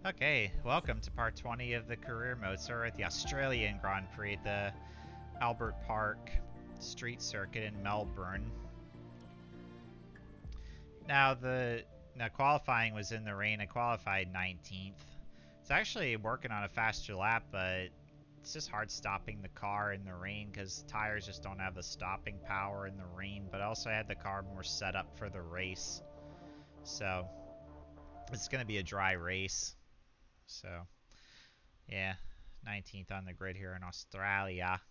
Okay, welcome to part 20 of the career mode. So we're at the Australian Grand Prix, the Albert Park street circuit in Melbourne. Now qualifying was in the rain. I qualified 19th. It's actually working on a faster lap, but it's just hard stopping the car in the rain because tires just don't have the stopping power in the rain. But also I had the car more set up for the race, so it's going to be a dry race. So, yeah, 19th on the grid here in Australia.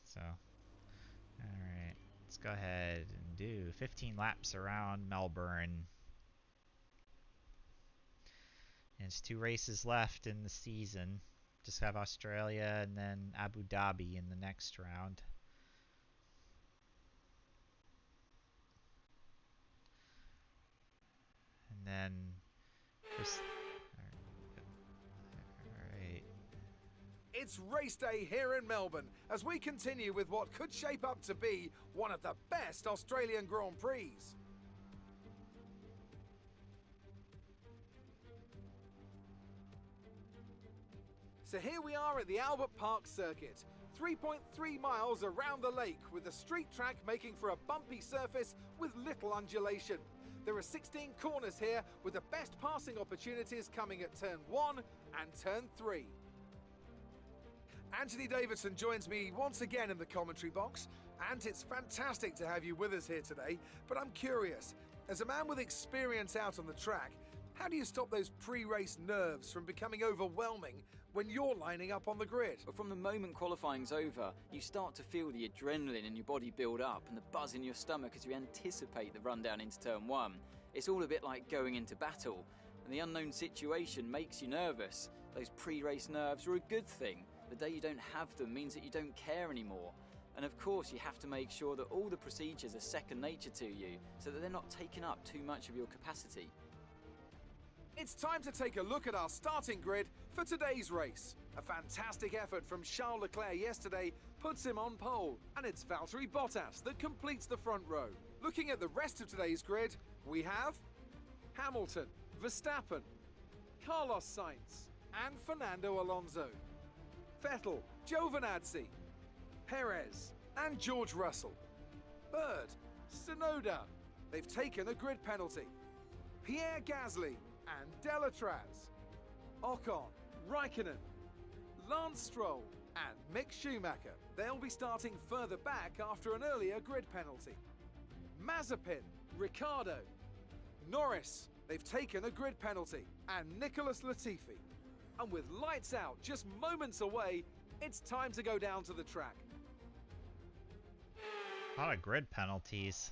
So, alright, let's go ahead and do 15 laps around Melbourne. And it's 2 races left in the season. Just have Australia and then Abu Dhabi in the next round. And then alright. It's race day here in Melbourne as we continue with what could shape up to be one of the best Australian Grand Prix. So here we are at the Albert Park circuit, 3.3 miles around the lake, with the street track making for a bumpy surface with little undulation. There are 16 corners here, with the best passing opportunities coming at turn 1 and turn 3. Anthony Davidson joins me once again in the commentary box, and it's fantastic to have you with us here today. But I'm curious, as a man with experience out on the track, how do you stop those pre-race nerves from becoming overwhelming when you're lining up on the grid? But from the moment qualifying's over, you start to feel the adrenaline in your body build up and the buzz in your stomach as you anticipate the rundown into turn 1. It's all a bit like going into battle, and the unknown situation makes you nervous. Those pre-race nerves are a good thing. The day you don't have them means that you don't care anymore. And of course, you have to make sure that all the procedures are second nature to you, so that they're not taking up too much of your capacity. It's time to take a look at our starting grid for today's race. A fantastic effort from Charles Leclerc yesterday puts him on pole, and it's Valtteri Bottas that completes the front row. Looking at the rest of today's grid, we have Hamilton, Verstappen, Carlos Sainz, and Fernando Alonso. Vettel, Giovinazzi, Perez, and George Russell. Bird, Tsunoda. They've taken a grid penalty. Pierre Gasly and Delatraz. Ocon, Raikkonen, Lance Stroll, and Mick Schumacher. They'll be starting further back after an earlier grid penalty. Mazepin, Ricciardo, Norris. They've taken a grid penalty. And Nicholas Latifi. And with lights out just moments away, it's time to go down to the track. A lot of grid penalties.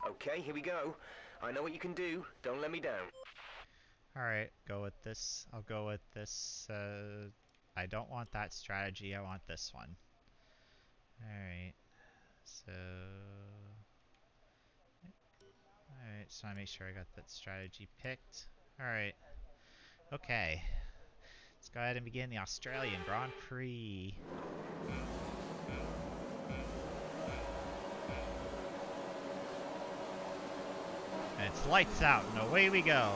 Okay, here we go. I know what you can do. Don't let me down. Alright, go with this. I'll go with this. I don't want that strategy. I want this one. Alright. So... Alright, just want to make sure I got that strategy picked. Alright. Okay. Let's go ahead and begin the Australian Grand Prix. And it's lights out and away we go.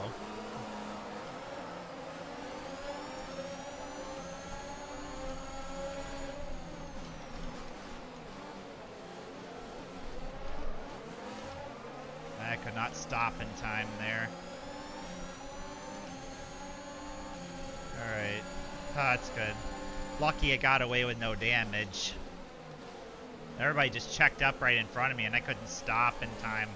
I could not stop in time there. Alright. Oh, that's good. Lucky I got away with no damage. Everybody just checked up right in front of me and I couldn't stop in time.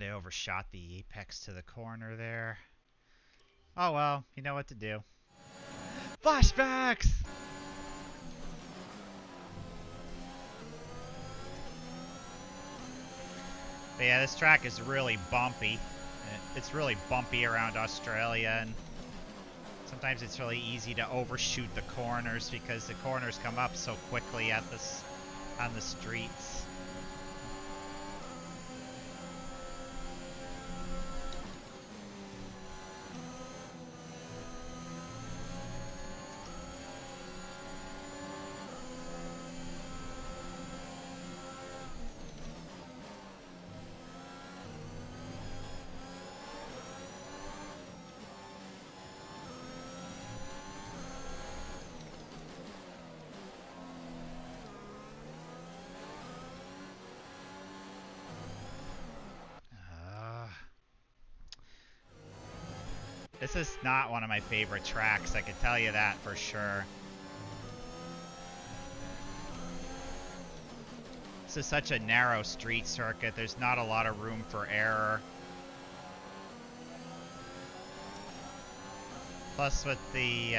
And I overshot the apex to the corner there. Oh well, you know what to do. Flashbacks! But yeah, this track is really bumpy. It's really bumpy around Australia, and sometimes it's really easy to overshoot the corners because the corners come up so quickly at this on the streets. This is not one of my favorite tracks, I can tell you that for sure. This is such a narrow street circuit, there's not a lot of room for error. Plus with the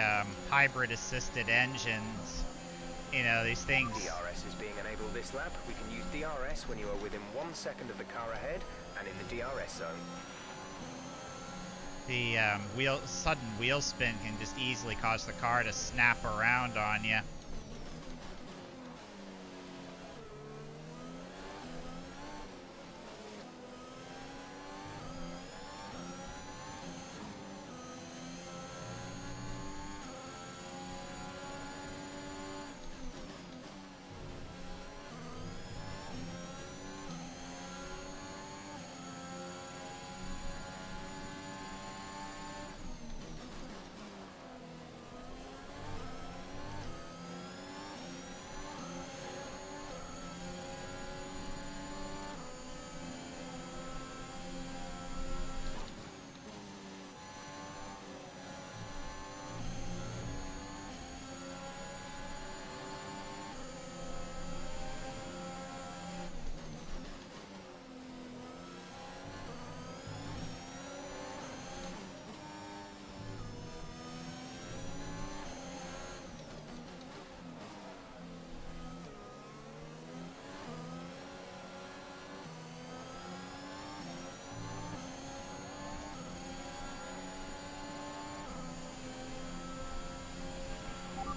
hybrid assisted engines, you know, these things... DRS is being enabled this lap. We can use DRS when you are within 1 second of the car ahead and in the DRS zone. The sudden wheel spin can just easily cause the car to snap around on you.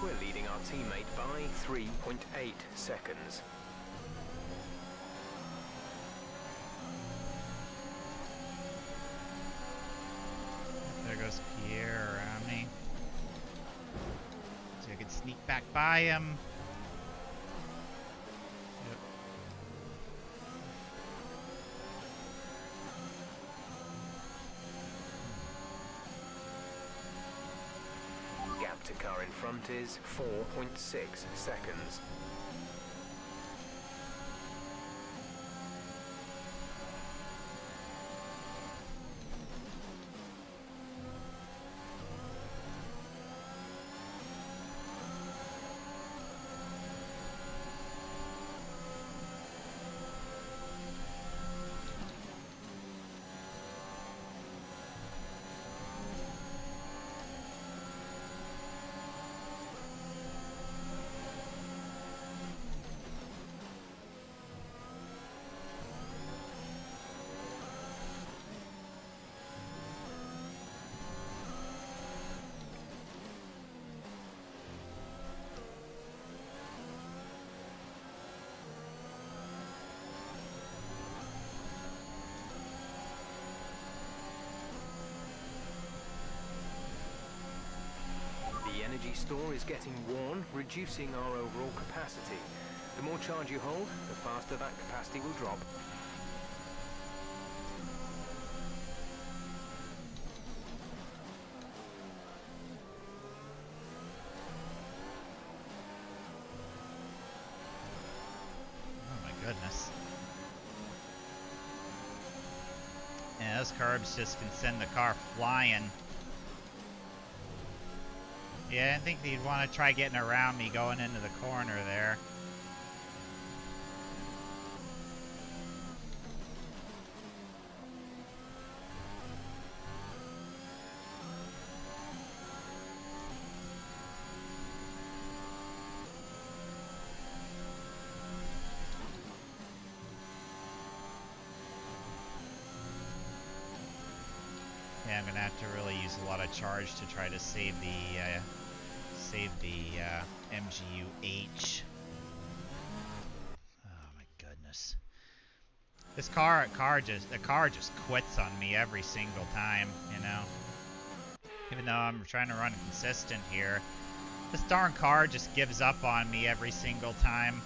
We're leading our teammate by 3.8 seconds. There goes Pierre around me. So I can sneak back by him. Yep. Gap to car in front is 4.6 seconds. The energy store is getting worn, reducing our overall capacity. The more charge you hold, the faster that capacity will drop. Oh my goodness. Yeah, those curbs just can send the car flying. Yeah, I didn't think they'd want to try getting around me going into the corner there. gonna have to really use a lot of charge to try to save the MGU-H. Oh my goodness. This the car just quits on me every single time, you know. Even though I'm trying to run consistent here, this darn car just gives up on me every single time.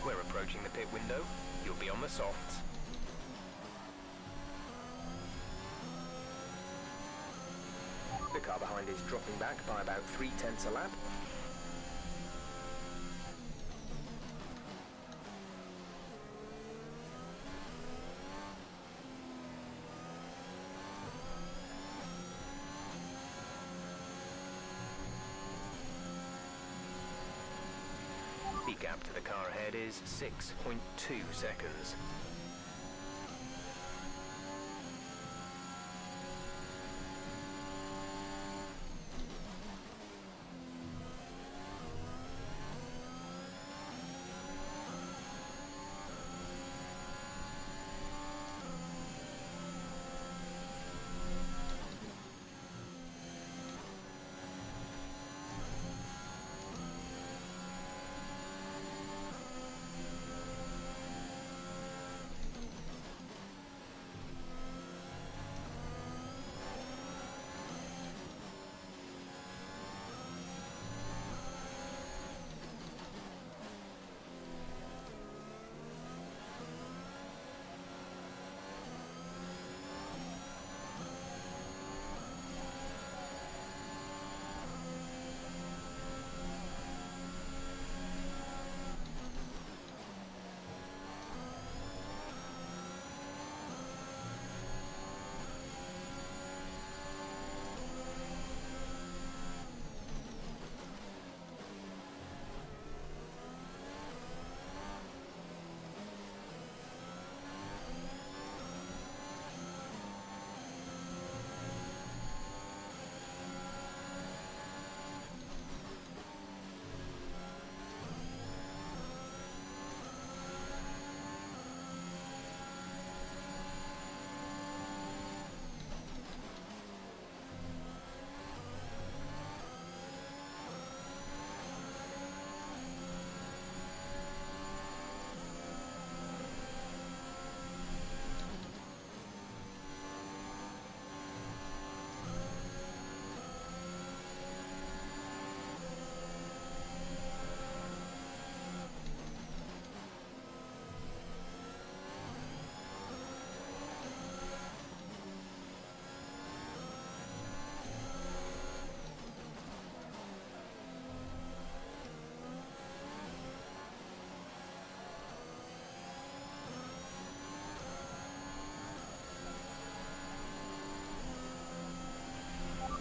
We're approaching the pit window. You'll be on the softs. The car behind is dropping back by about 0.3 a lap. The gap to the car ahead is 6.2 seconds.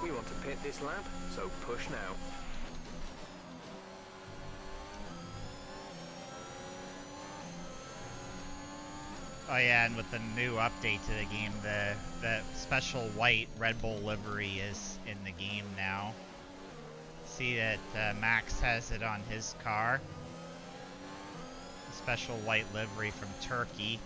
We want to pit this lap, so push now. Oh yeah, and with the new update to the game, the special white Red Bull livery is in the game now. See that Max has it on his car. The special white livery from Turkey.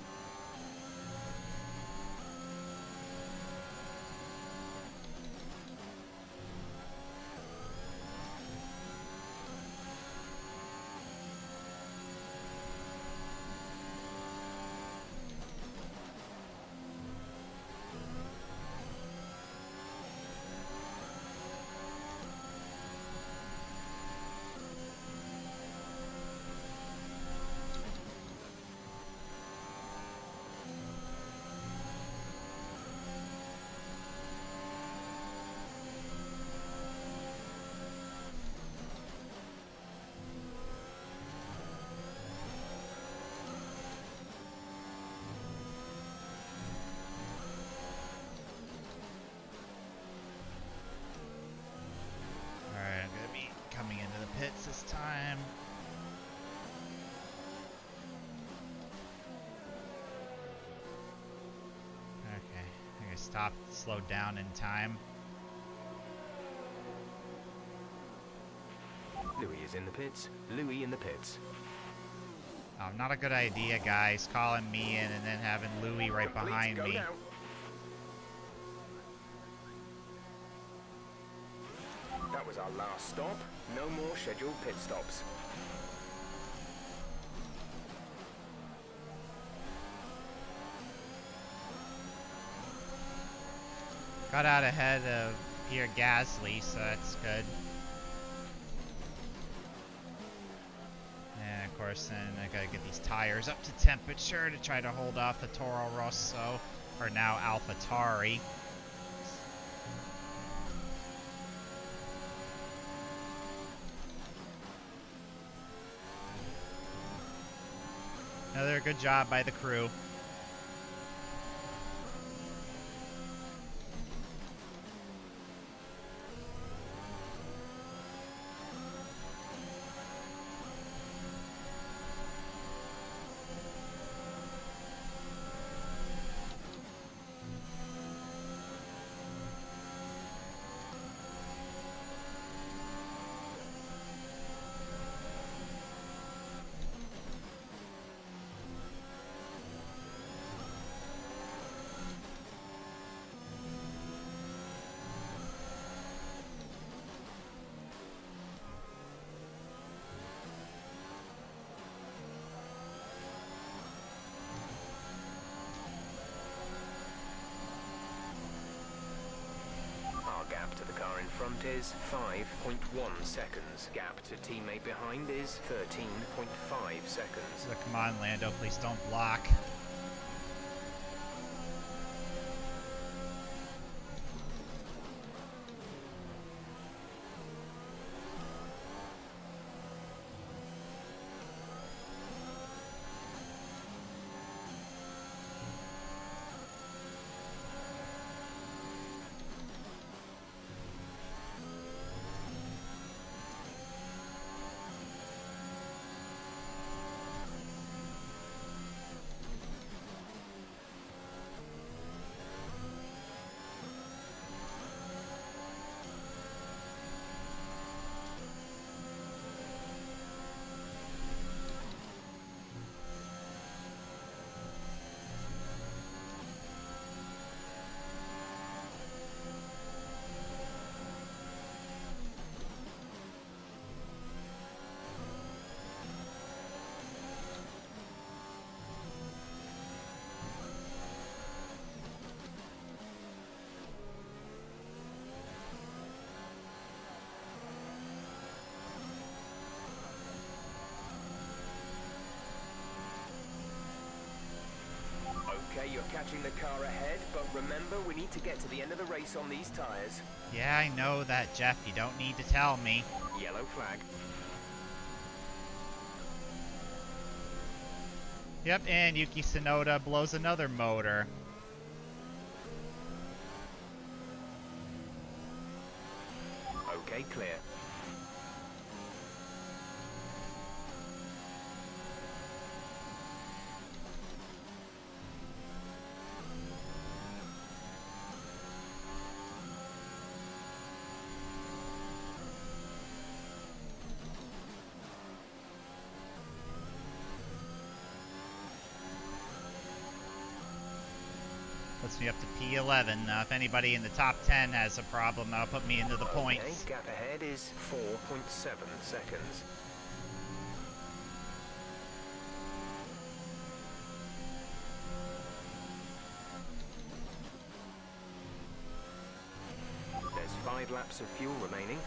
Alright, I'm gonna be coming into the pits this time. slowed down in time. Louis is in the pits. Louis in the pits. Not a good idea, guys. Calling me in and then having Louis right behind me. Down. That was our last stop. No more scheduled pit stops. Got out ahead of Pierre Gasly, so that's good. And of course, then I gotta get these tires up to temperature to try to hold off the Toro Rosso, or now AlphaTauri. Another good job by the crew. Gap to the car in front is 5.1 seconds. Gap to teammate behind is 13.5 seconds. So come on, Lando, please don't block. Okay, you're catching the car ahead, but remember, we need to get to the end of the race on these tires. Yeah, I know that, Jeff. You don't need to tell me. Yellow flag. Yep, and Yuki Tsunoda blows another motor. Okay, clear. Puts me up to P11. Now, if anybody in the top 10 has a problem, that'll put me into the points. Okay, gap ahead is 4.7 seconds. There's 5 laps of fuel remaining.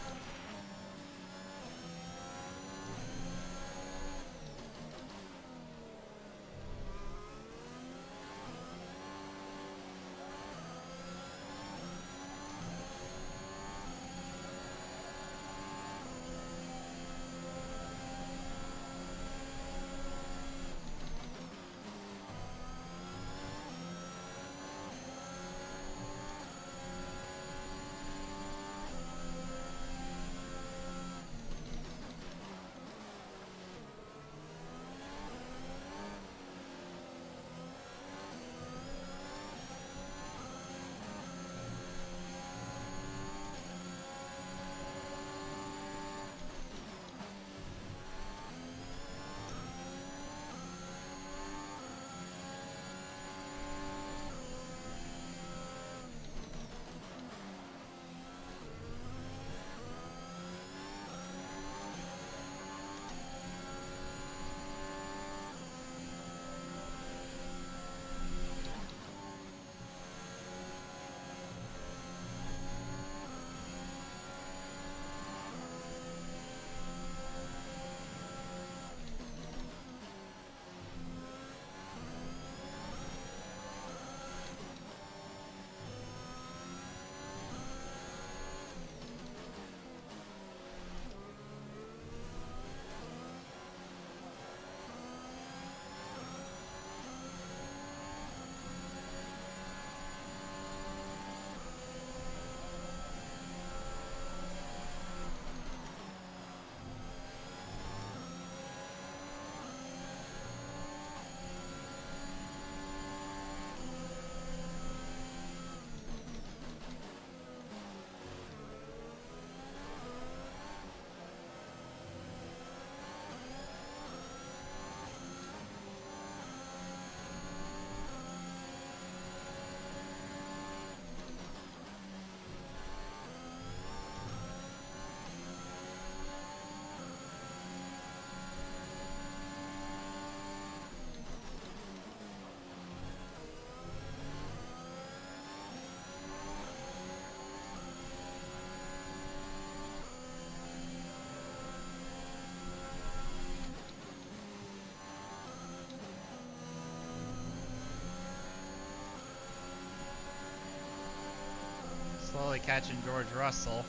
Slowly catching George Russell.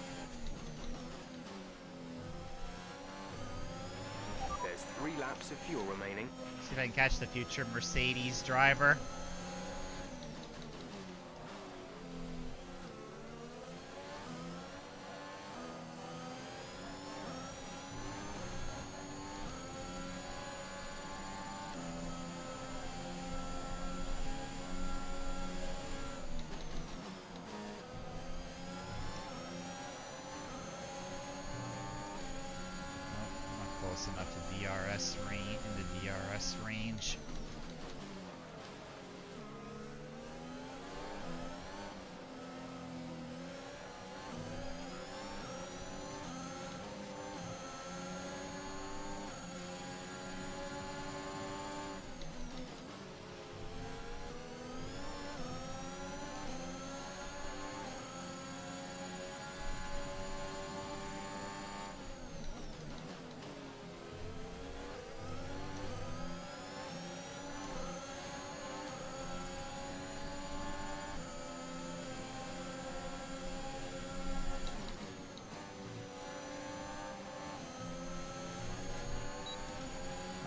There's 3 laps of fuel remaining. See if I can catch the future Mercedes driver. Close enough to DRS range, in the DRS range.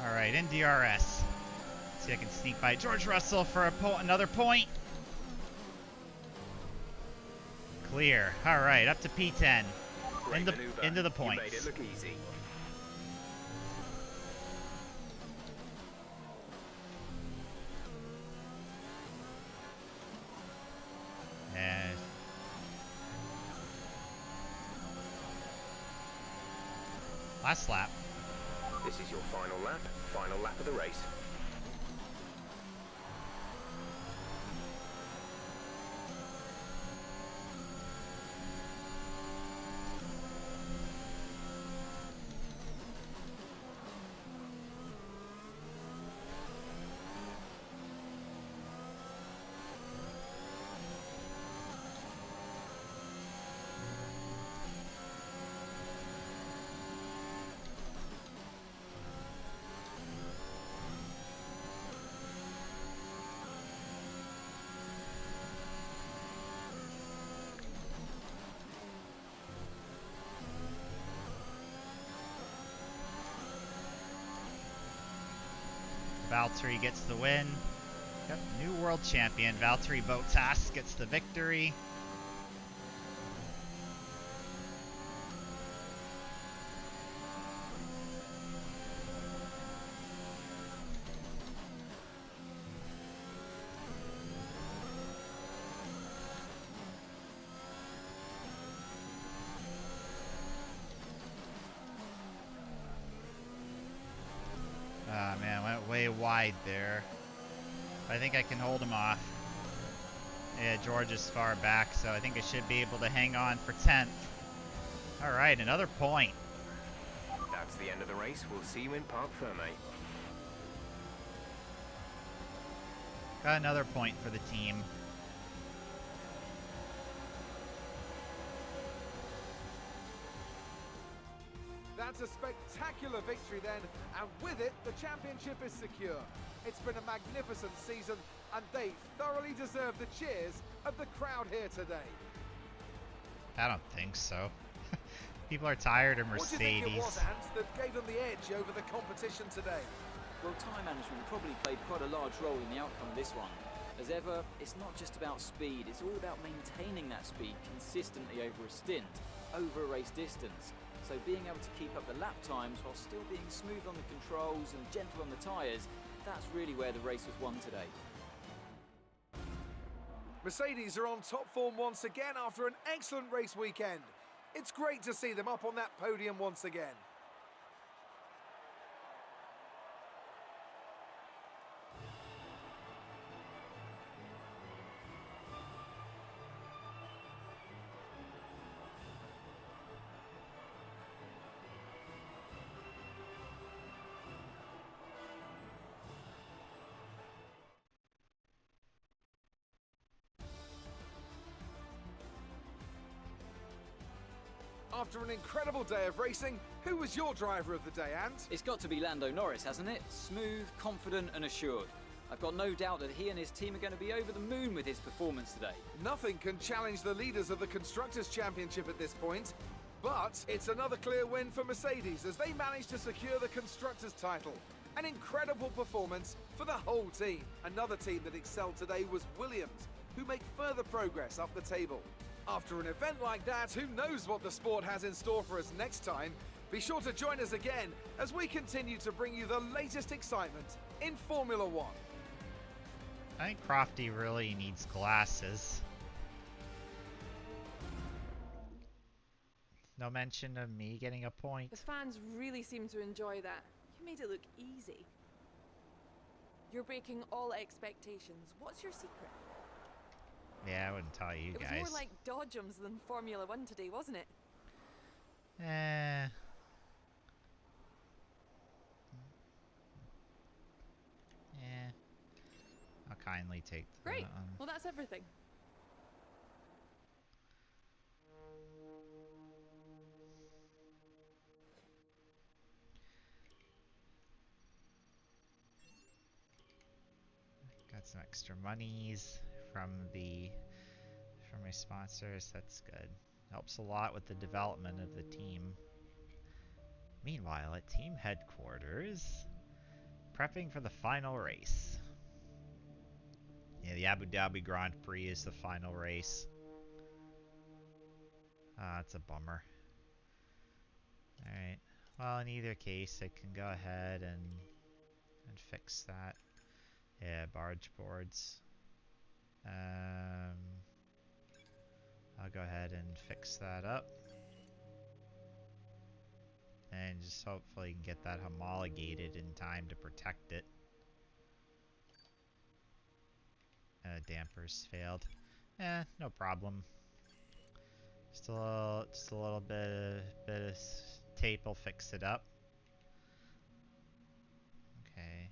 Alright, in DRS. See if I can sneak by George Russell for another point. Clear. Alright, up to P10. Into the points. You made it look easy. And last lap. This is your final lap of the race. Valtteri gets the win. Yep, new world champion Valtteri Bottas gets the victory. Ah man, went way wide there. I think I can hold him off. Yeah, George is far back, so I think I should be able to hang on for 10th. Alright, another point. That's the end of the race. We'll see you in Parc Ferme. Got another point for the team. That's a spectacular victory then, and with it, the championship is secure. It's been a magnificent season, and they thoroughly deserve the cheers of the crowd here today. I don't think so. People are tired of What do you Mercedes. think it was, Ant, that gave them the edge over the competition today? Well, time management probably played quite a large role in the outcome of this one. As ever, it's not just about speed, it's all about maintaining that speed consistently over a stint, over a race distance. So being able to keep up the lap times while still being smooth on the controls and gentle on the tyres, that's really where the race was won today. Mercedes are on top form once again after an excellent race weekend. It's great to see them up on that podium once again. After an incredible day of racing, who was your driver of the day, Ant? It's got to be Lando Norris, hasn't it? Smooth, confident and assured. I've got no doubt that he and his team are going to be over the moon with his performance today. Nothing can challenge the leaders of the Constructors' Championship at this point, but it's another clear win for Mercedes as they manage to secure the Constructors' title. An incredible performance for the whole team. Another team that excelled today was Williams, who make further progress up the table. After an event like that, who knows what the sport has in store for us next time? Be sure to join us again as we continue to bring you the latest excitement in Formula One. I think Crofty really needs glasses. No mention of me getting a point. The fans really seem to enjoy that. You made it look easy. You're breaking all expectations. What's your secret? Yeah, I wouldn't tell you guys. It was more like Dodgems than Formula One today, wasn't it? Eh. Yeah. I'll kindly take the, Great. Well, that's everything. got some extra monies from my sponsors. That's good. Helps a lot with the development of the team. Meanwhile, at team headquarters, prepping for the final race. Yeah, the Abu Dhabi Grand Prix is the final race. That's a bummer. Alright. Well, in either case, I can go ahead and fix that. Yeah, barge boards. I'll go ahead and fix that up. And just hopefully can get that homologated in time to protect it. Dampers failed. No problem. Just a little bit of tape will fix it up. Okay.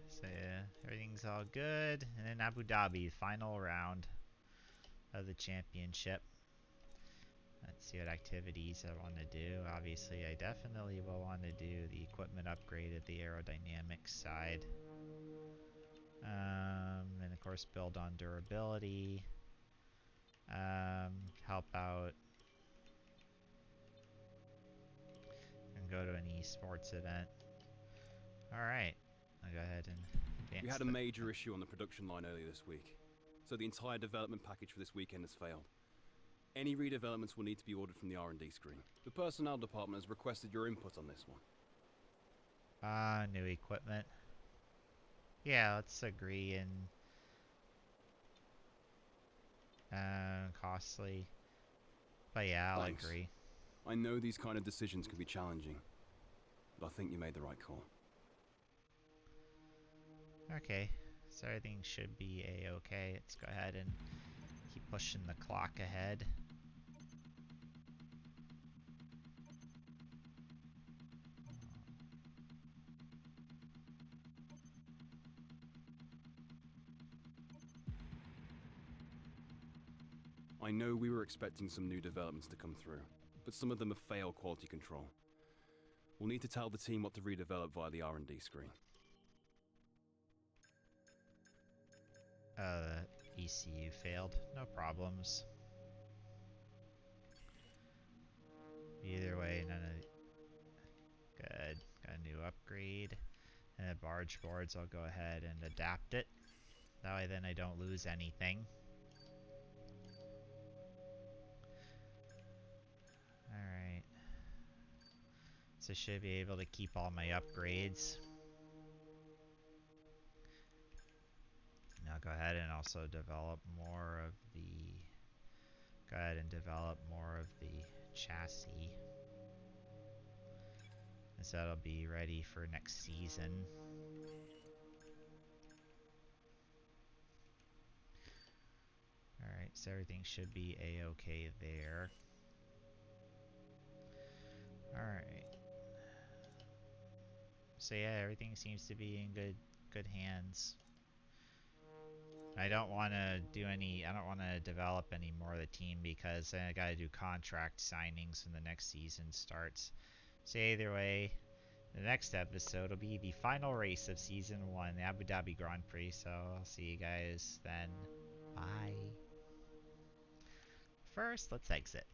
So yeah, everything's all good. And then Abu Dhabi, final round of the championship. Let's see what activities I want to do. Obviously, I definitely will want to do the equipment upgrade at the aerodynamics side. And of course, build on durability. Help out and go to an esports event. Alright, I'll go ahead and advance. We had a major issue on the production line earlier this week, so the entire development package for this weekend has failed. Any redevelopments will need to be ordered from the R&D screen. The personnel department has requested your input on this one. New equipment. Yeah, let's agree and costly. But yeah, I'll agree. I know these kind of decisions can be challenging, but I think you made the right call. Okay, so everything should be a-okay. Let's go ahead and keep pushing the clock ahead. I know we were expecting some new developments to come through, but some of them have failed quality control. We'll need to tell the team what to redevelop via the R&D screen. ECU failed. No problems. Either way, none of... Good. Got a new upgrade. And the barge boards, I'll go ahead and adapt it. That way then I don't lose anything. Alright. So I should be able to keep all my upgrades. And I'll go ahead and also develop more of the... Go ahead and develop more of the chassis. And so that'll be ready for next season. Alright, so everything should be a-okay there. Alright. So yeah, everything seems to be in good hands. I don't want to develop any more of the team because then I gotta do contract signings when the next season starts. So either way, The next episode will be the final race of Season 1, the Abu Dhabi Grand Prix, so I'll see you guys then. Bye. First, let's exit.